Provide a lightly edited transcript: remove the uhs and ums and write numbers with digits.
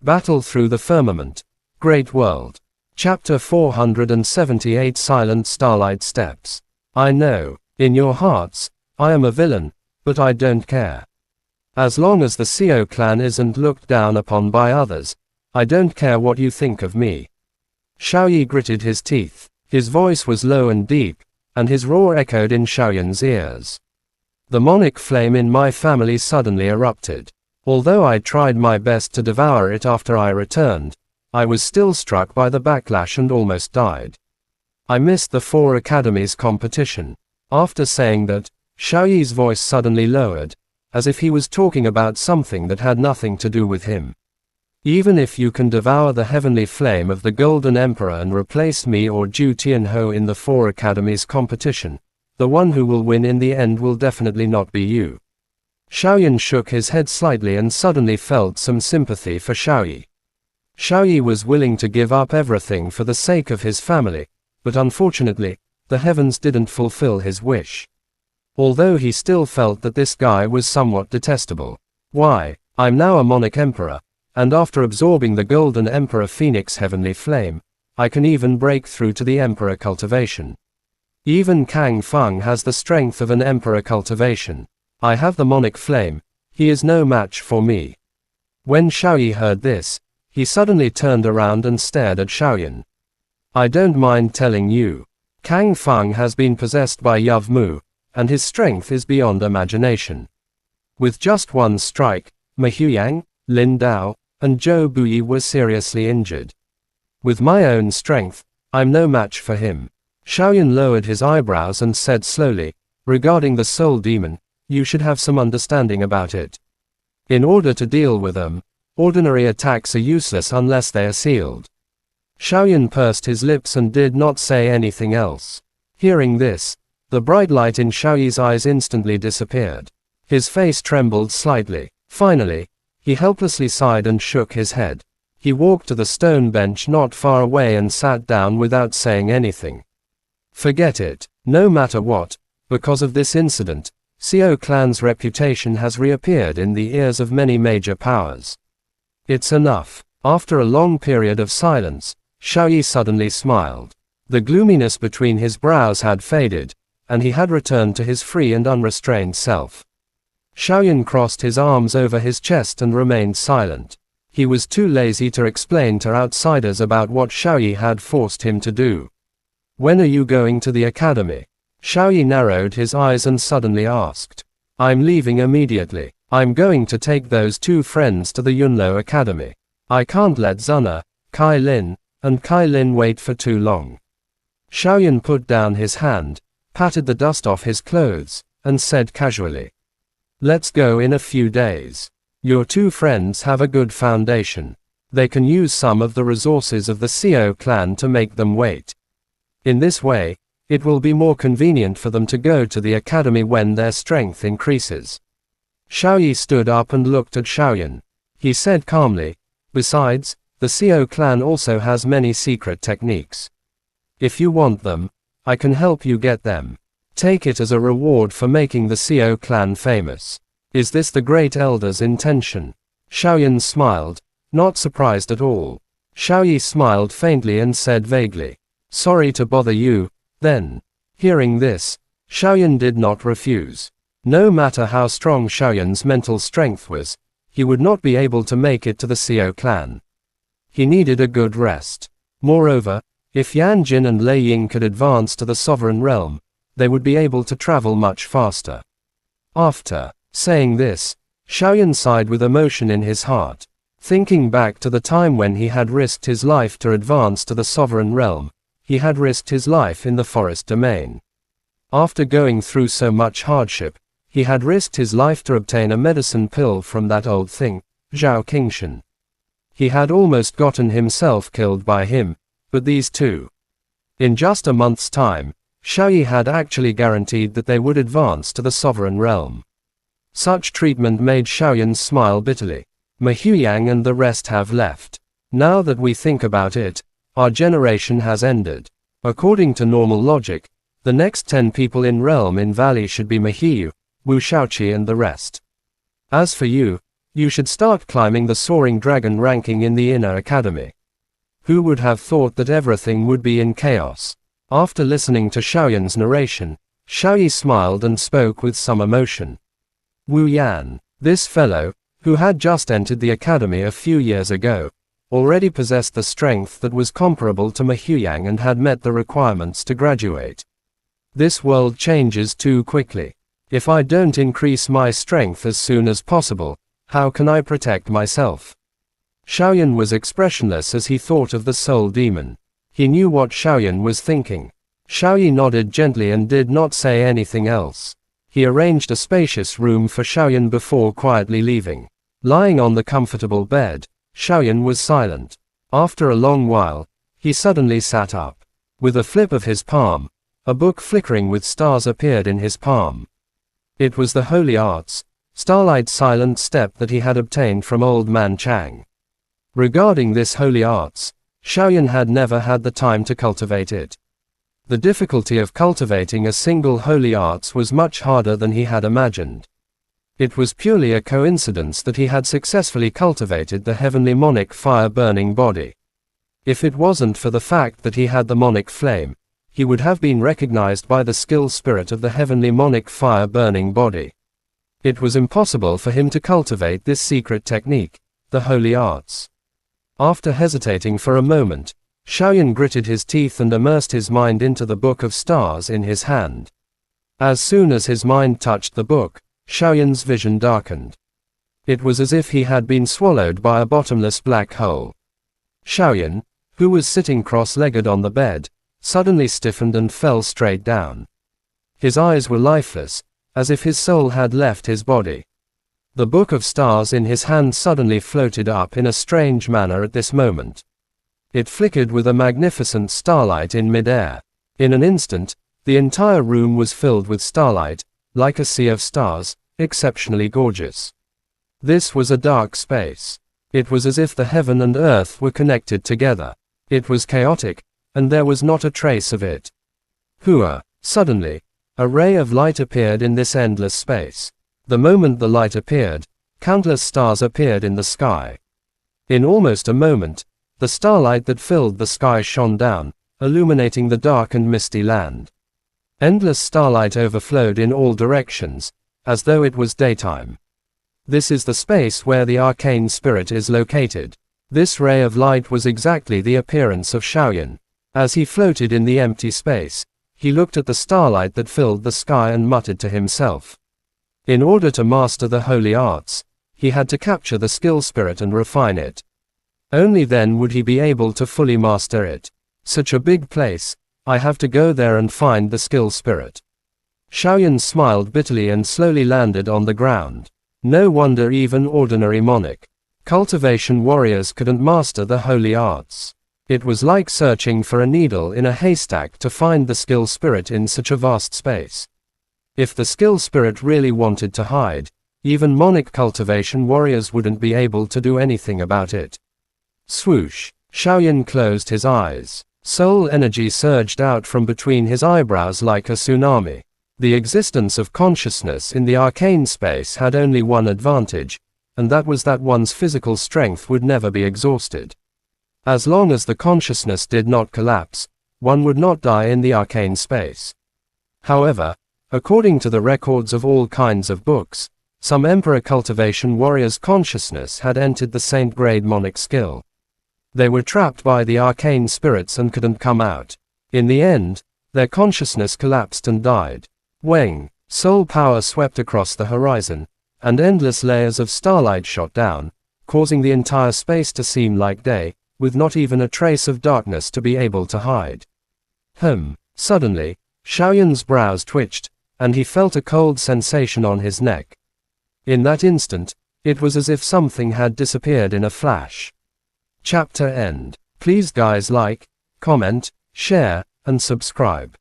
Battle through the firmament. Great world. Chapter 478 Silent Starlight Steps. I know, in your hearts, I am a villain, but I don't care. As long as the Xiao clan isn't looked down upon by others, I don't care what you think of me. Xiaoyi gritted his teeth. His voice was low and deep, and his roar echoed in Xiaoyan's ears. The monic flame in my family suddenly erupted. Although I tried my best to devour it after I returned, I was still struck by the backlash and almost died. I missed the 4 academies competition. After saying that, Xiaoyi's voice suddenly lowered, as if he was talking about something that had nothing to do with him. Even if you can devour the heavenly flame of the Golden Emperor and replace me or Zhu Tianhou in the 4 academies competition, the one who will win in the end will definitely not be you. Xiaoyan shook his head slightly and suddenly felt some sympathy for Xiaoyi. Xiaoyi was willing to give up everything for the sake of his family, but unfortunately, the heavens didn't fulfill his wish. Although he still felt that this guy was somewhat detestable. Why, I'm now a Monic Emperor, and after absorbing the Golden Emperor Phoenix Heavenly Flame, I can even break through to the Emperor cultivation. Even Kang Feng has the strength of an Emperor cultivation. I have the Monic Flame, he is no match for me. When Xiaoyi heard this, he suddenly turned around and stared at Xiaoyan. I don't mind telling you. Kang Feng has been possessed by Yuv Mu, and his strength is beyond imagination. With just one strike, Ma Huyang, Lin Dao, and Zhou Buyi were seriously injured. With my own strength, I'm no match for him. Xiaoyan lowered his eyebrows and said slowly, regarding the soul demon, you should have some understanding about it. In order to deal with them, ordinary attacks are useless unless they are sealed. Xiaoyan pursed his lips and did not say anything else. Hearing this, the bright light in Xiaoyi's eyes instantly disappeared. His face trembled slightly. Finally, he helplessly sighed and shook his head. He walked to the stone bench not far away and sat down without saying anything. Forget it. No matter what, because of this incident, Xiao clan's reputation has reappeared in the ears of many major powers. It's enough. After a long period of silence, Xiaoyi suddenly smiled. The gloominess between his brows had faded, and he had returned to his free and unrestrained self. Xiaoyan crossed his arms over his chest and remained silent. He was too lazy to explain to outsiders about what Xiaoyi had forced him to do. When are you going to the academy? Xiaoyi narrowed his eyes and suddenly asked. I'm leaving immediately. I'm going to take those 2 friends to the Yunlo Academy. I can't let Zuna, Kai Lin, and Kai Lin wait for too long. Xiaoyan put down his hand, patted the dust off his clothes, and said casually. Let's go in a few days. Your 2 friends have a good foundation. They can use some of the resources of the Xiao clan to make them wait. In this way, it will be more convenient for them to go to the academy when their strength increases. Xiaoyi stood up and looked at Xiaoyan. He said calmly, besides, the Xiao clan also has many secret techniques. If you want them, I can help you get them. Take it as a reward for making the Xiao clan famous. Is this the Great Elder's intention? Xiaoyan smiled, not surprised at all. Xiaoyi smiled faintly and said vaguely, sorry to bother you, then. Hearing this, Xiaoyan did not refuse. No matter how strong Xiaoyan's mental strength was, he would not be able to make it to the Xiao clan. He needed a good rest. Moreover, if Yan Jin and Lei Ying could advance to the sovereign realm, they would be able to travel much faster. After saying this, Xiaoyan sighed with emotion in his heart. Thinking back to the time when he had risked his life to advance to the sovereign realm, he had risked his life in the forest domain. After going through so much hardship, he had risked his life to obtain a medicine pill from that old thing, Zhao Qingshan. He had almost gotten himself killed by him, but these 2. In just a month's time, Xiaoyi had actually guaranteed that they would advance to the sovereign realm. Such treatment made Xiaoyan smile bitterly. Ma Huyang and the rest have left. Now that we think about it, our generation has ended. According to normal logic, the next 10 people in Realm in Valley should be Ma Hiyu, Wu Shaoqi and the rest. As for you, You should start climbing the soaring dragon ranking in the inner academy. Who would have thought that everything would be in chaos? After listening to Xiaoyan's narration, Xiaoyi smiled and spoke with some emotion. Wu Yan, this fellow, who had just entered the academy a few years ago, already possessed the strength that was comparable to Ma Huyang and had met the requirements to graduate. This world changes too quickly. If I don't increase my strength as soon as possible, how can I protect myself? Xiaoyan was expressionless as he thought of the soul demon. He knew what Xiaoyan was thinking. Xiaoyi nodded gently and did not say anything else. He arranged a spacious room for Xiaoyan before quietly leaving. Lying on the comfortable bed, Xiaoyan was silent. After a long while, he suddenly sat up. With a flip of his palm, a book flickering with stars appeared in his palm. It was the Holy Arts, Starlight Silent Step that he had obtained from Old Man Chang. Regarding this Holy Arts, Xiaoyan had never had the time to cultivate it. The difficulty of cultivating a single Holy Arts was much harder than he had imagined. It was purely a coincidence that he had successfully cultivated the heavenly monic fire-burning body. If it wasn't for the fact that he had the monic flame, he would have been recognized by the skill spirit of the heavenly monic fire-burning body. It was impossible for him to cultivate this secret technique, the Holy Arts. After hesitating for a moment, Xiaoyan gritted his teeth and immersed his mind into the Book of Stars in his hand. As soon as his mind touched the book, Xiaoyan's vision darkened. It was as if he had been swallowed by a bottomless black hole. Xiaoyan, who was sitting cross-legged on the bed, suddenly stiffened and fell straight down. His eyes were lifeless, as if his soul had left his body. The Book of Stars in his hand suddenly floated up in a strange manner at this moment. It flickered with a magnificent starlight in mid-air. In an instant, the entire room was filled with starlight, like a sea of stars, exceptionally gorgeous. This was a dark space. It was as if the heaven and earth were connected together. It was chaotic, and there was not a trace of it. Hua! Suddenly, a ray of light appeared in this endless space. The moment the light appeared, countless stars appeared in the sky. In almost a moment, the starlight that filled the sky shone down, illuminating the dark and misty land. Endless starlight overflowed in all directions, as though it was daytime. This is the space where the arcane spirit is located. This ray of light was exactly the appearance of Xiaoyan. As he floated in the empty space, he looked at the starlight that filled the sky and muttered to himself. In order to master the Holy Arts, he had to capture the skill spirit and refine it. Only then would he be able to fully master it. Such a big place, I have to go there and find the skill spirit. Xiaoyan smiled bitterly and slowly landed on the ground. No wonder even ordinary monic cultivation warriors couldn't master the Holy Arts. It was like searching for a needle in a haystack to find the skill spirit in such a vast space. If the skill spirit really wanted to hide, even monic cultivation warriors wouldn't be able to do anything about it. Swoosh! Xiaoyan closed his eyes. Soul energy surged out from between his eyebrows like a tsunami. The existence of consciousness in the arcane space had only one advantage, and that was that one's physical strength would never be exhausted. As long as the consciousness did not collapse, one would not die in the arcane space. However, according to the records of all kinds of books, some Emperor cultivation warriors' consciousness had entered the Saint-grade monic skill. They were trapped by the arcane spirits and couldn't come out. In the end, their consciousness collapsed and died. Weng, soul power swept across the horizon, and endless layers of starlight shot down, causing the entire space to seem like day, with not even a trace of darkness to be able to hide. Suddenly, Xiaoyan's brows twitched, and he felt a cold sensation on his neck. In that instant, it was as if something had disappeared in a flash. Chapter end. Please guys like, comment, share, and subscribe.